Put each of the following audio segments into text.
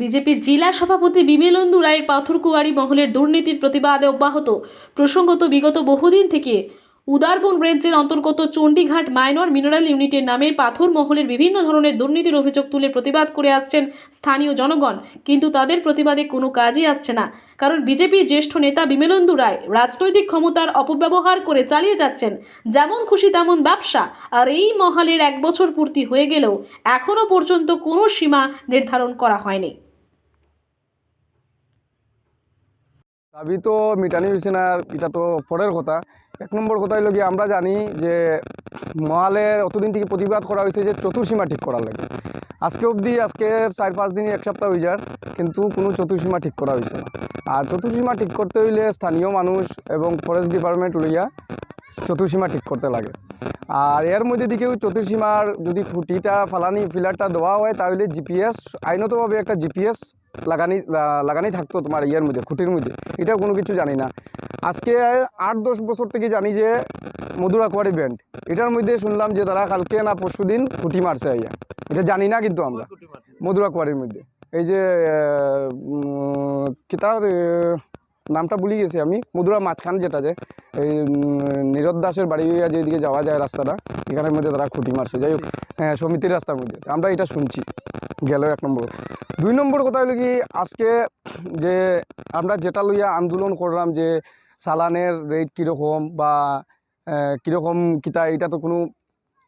বিজেপির জেলা সভাপতি বিমলেন্দু রায়ের পাথরকুয়ারি মহলের দুর্নীতির প্রতিবাদে অব্যাহত প্রসঙ্গত বিগত বহুদিন থেকে উদারবন রেঞ্জের অন্তর্গত চণ্ডীঘাট মাইনর মিনারেল ইউনিটের নামের পাথর মহলের বিভিন্ন ধরনের দুর্নীতির অভিযোগ তুলে প্রতিবাদ করে আসছেন স্থানীয় জনগণ, কিন্তু তাদের প্রতিবাদে কোনো কাজই আসছে না। কারণ বিজেপির জ্যেষ্ঠ নেতা বিমলেন্দু রায় রাজনৈতিক ক্ষমতার অপব্যবহার করে চালিয়ে যাচ্ছেন যেমন খুশি তেমন ব্যবসা। আর এই মহলের 1 বছর পূর্তি হয়ে গেলেও এখনও পর্যন্ত কোনো সীমা নির্ধারণ করা হয়নি। দাবি তো মিটানি হয়েছে না, এটা তো পরের কথা। 1 নম্বর কথা হইল কি, আমরা জানি যে মহালের অতদিন থেকে প্রতিবাদ করা হয়েছে যে চতুর্সীমা ঠিক করার লাগে। আজকে অবধি আজকে 4-5 দিন 1 সপ্তাহ হয়ে যার, কিন্তু কোনো চতুর্সীমা ঠিক করা হয়েছে না। আর চতুর্সীমা ঠিক করতে হইলে স্থানীয় মানুষ এবং ফরেস্ট ডিপার্টমেন্ট লইয়া চতুর্সীমা ঠিক করতে লাগে। আর এর মধ্যে দিকেও চতুর্সীমার যদি খুঁটিটা ফালানি ফিলারটা দেওয়া হয় তাহলে জিপিএস আইনতভাবে একটা জিপিএস লাগানি থাকতো তোমার ইয়ের মধ্যে, খুঁটির মধ্যে। এটা কোনো কিছু জানি না। আজকে 8-10 বছর থেকে জানি যে মধুরাকুয়ারি ব্যান্ড, এটার মধ্যে শুনলাম যে তারা কালকে না পরশু দিন খুঁটি মারছে। এটা জানি না, কিন্তু আমরা মধুরাকুয়ারির মধ্যে এই যে কি তার নামটা ভুলে গেছি আমি, মধুরা মাঝখান যেটা যে এই নীরদ দাসের বাড়ি যেদিকে যাওয়া যায় রাস্তাটা, এখানের মধ্যে তারা খুঁটি মারছে। যাই হোক, হ্যাঁ, সমিতির রাস্তার মধ্যে আমরা এটা শুনছি গেল 1 নম্বর। 2 নম্বর কথা হলো কি, আজকে যে আমরা যেটা লইয়া আন্দোলন করলাম যে চালানের রেট কীরকম বা কীরকম কিতা, এটা তো কোনো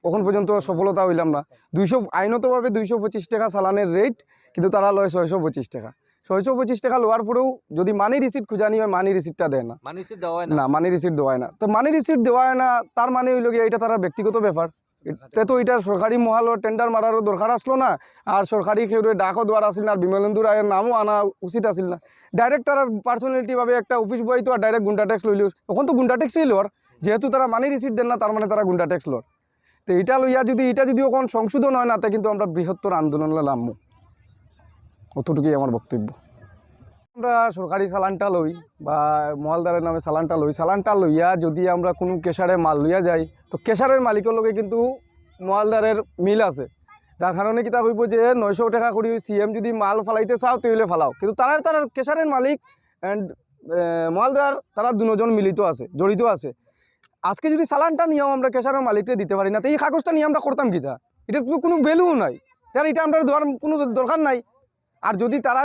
এখন পর্যন্ত সফলতা হইলাম না। আইনতভাবে 225 টাকা চালানের রেট, কিন্তু তারা লয় 625 টাকা। 625 টাকা লওয়ার পরেও যদি মানি রিসিট খুঁজানি হয়, মানি রিসিটটা দেয় না, মানি রিসিট দেওয়া হয় না। তো মানি রিসিট দেওয়া হয় না, তার মানে হইল গিয়ে এটা তারা ব্যক্তিগত ব্যাপার। তো এটা সরকারি মহালর টেন্ডার মারারও দরকার আসলো না, আর সরকারি কেউ ডাকও দেওয়ার আসল না, আর বিমলেন্দু রায়ের নামও আনা উচিত আসল না। ডাইরেক্ট তারা পার্সোনালিটিভাবে একটা অফিস বয় তো আর ডাইরেক্ট গুন্ডা ট্যাক্স লইল। এখন তো গুন্ডা ট্যাক্সই লর, যেহেতু তারা মানি রিসিট দেন না, তার মানে তারা গুন্ডা ট্যাক্স লর। তো এটা লইয়া যদি এখন সংশোধন হয় না, তা কিন্তু আমরা বৃহত্তর আন্দোলনে নামবো। অতটুকুই আমার বক্তব্য। আমরা সরকারি চালানটা লই বা মহালদারের নামে চালানটা লইয়া যদি আমরা কোনো কেশারে মাল লইয়া যাই, তো কেশারের মালিকের লগে কিন্তু মহালদারের মিল আছে, যার কারণে কিতা হইব যে 900 টাকা করে সিএম যদি মাল ফালাইতে চাও তাহলে ফালাও, কিন্তু তারা কেশারের মালিক অ্যান্ড মহালদার তারা দুজন মিলিত আছে, জড়িত আছে। আজকে যদি চালানটা নিয়েও আমরা কেশারের মালিককে দিতে পারি না, তো এই কাগজটা নিয়ে আমরা করতাম কিতা? এটার কোনো ভ্যালু নাই, তার এটা আমরা দেওয়ার কোনো দরকার নাই। আর যদি তারা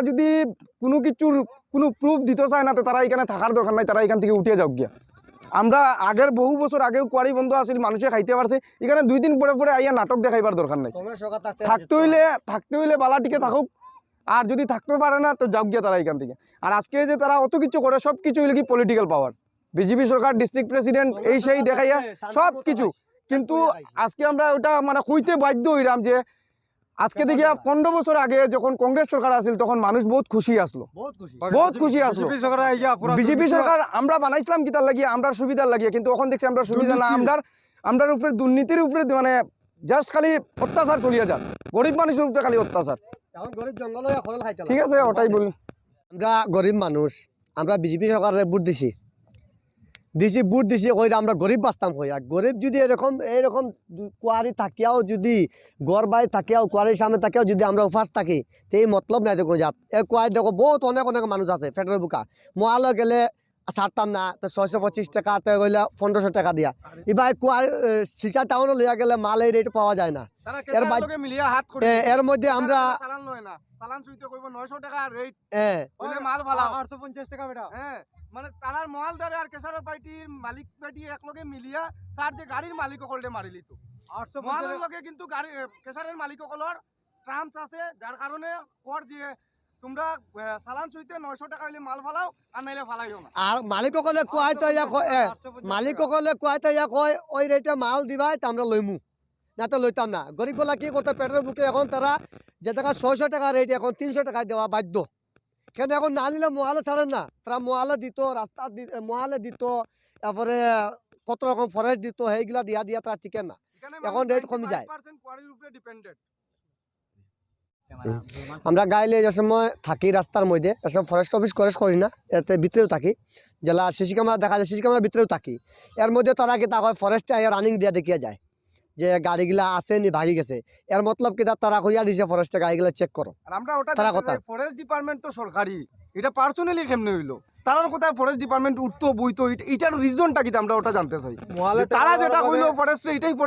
কোনো কিছুর কোনো প্রুফ দিতে চায় না, তো তারা এখানে থাকার দরকার নাই, তারা এখান থেকে উঠিয়ে যাও গিয়া। আমরা আগের বহু বছর আগেও কোয়ারি বন্ধ আসিল, মানুষে খাইতে পারছে, এখানে 2 দিন পরে আইয়া নাটক দেখাইবার দরকার নাই। থাকতে হইলে বালাটিকে থাকুক, আর যদি থাকতে পারে না তো যাও গিয়া তারা এখান থেকে। আর আজকে যে তারা অত কিছু করে, সব কিছু হইলে কি পলিটিক্যাল পাওয়ার, বিজেপি সরকার, ডিস্ট্রিক্ট প্রেসিডেন্ট, এই সেই দেখাইয়া সব কিছু। কিন্তু আজকে আমরা ওটা মানে কইতে বাধ্য হইলাম যে আজকে থেকে 15 বছর আগে যখন কংগ্রেস সরকার আসছিল, তখন মানুষ বহুত খুশি আসলো, বহুত খুশি আসলো। বিজেপি সরকার আমরা বানাইছিলাম কিতার লাগিয়ে, আমরা সুবিধার লাগিয়ে, কিন্তু এখন দেখছি আমরা সুবিধা না, আমরা উপরে দুর্নীতির উপরে মানে জাস্ট খালি অত্যাচার চলিয়ে যান, গরিব মানুষের উপরে খালি অত্যাচার। ঠিক আছে, ওটাই বলি। আমরা গরিব মানুষ, আমরা বিজেপি সরকারের ভোট দিছি কইরা আমরা গরিব বাঁচতাম হই। আর গরিব যদি এরকম কুয়ারি থাকিয়াও, যদি গড় বাড়ি থাকিয়াও, কুয়ারির সামনে থাকিয়াও যদি আমরা উপাস থাকি, তো এই মতলব নাই। দেখো যাত এই কুয়ারি দেখো বহুত অনেক মানুষ আছে ফেটের বুকা, মহাল গেলে ছাড়তাম না, তো 625 টাকা গেলে 1500 টাকা দিয়া। এবার কুয়ারি শিলচর টাউনে লইয়া গেলে মাল এই রেট পাওয়া যায় না। এর মধ্যে আমরা মানে তারার মহালদারে আর কেশারের পার্টির মালিক পার্টি একলগে মিলিয়া স্যার যে গাড়ির মালিক সকলকে মারি লিত। মহালের লগে কিন্তু গাড়ি কেশারের মালিক সকলের ট্রাম্পস আছে, যার কারণে কর যে তোমরা চালান চুইতে 900 টাকা হইলে মাল ফালাও, আর নাইলে ফালাইও না। আর মালিক সকলে কয় ওই রেটে মাল দিবাই, তা আমরা লইমু না, তো লইতাম না। গরিব বলা কি করতে পেটের বুকে, এখন তারা যে টাকা 600 টাকা রেট এখন 300 টাকা দেওয়া বাধ্য। কেন এখন না নিলে মহালে ছাড়েন না, তারা মহালে দিত, রাস্তা মহালে দিত, তারপরে কত রকম ফরেস্ট দিত, সেইগুলা দিয়া তারা টিকে না, এখন রেট কমে যায়। আমরা গাইলে যে সময় থাকি রাস্তার মধ্যে, এসব ফরেস্ট অফিস করি না, এতে ভিতরেও থাকি, জেলা সিসি ক্যামেরা দেখা যায়, সিসি ক্যামেরার ভিতরেও থাকি। এর মধ্যে তারা কি তা হয় ফরেস্টে আইয়া রানিং দিয়া দেখিয়া যায় যে গাড়িগুলা আছে নি ভাগি গেছে এর মতলব কি তারা কইয়া দিছে ফরেস্টে গাড়িগুলা চেক করো আর আমরা ওটা তারা কথা। ফরেস্ট ডিপার্টমেন্ট তো সরকারি, এটা পার্সোনালি কেমনে হইলো? তারার কোথায় ফরেস্ট ডিপার্টমেন্ট উঠতো বইতো, এটার রিজনটা কি আমরা ওটা জানতে চাই। মহালে তারা টাকা যেটা দেওয়ার কইলো লগে- ফরেস্টে, এটাই ফরেস্ট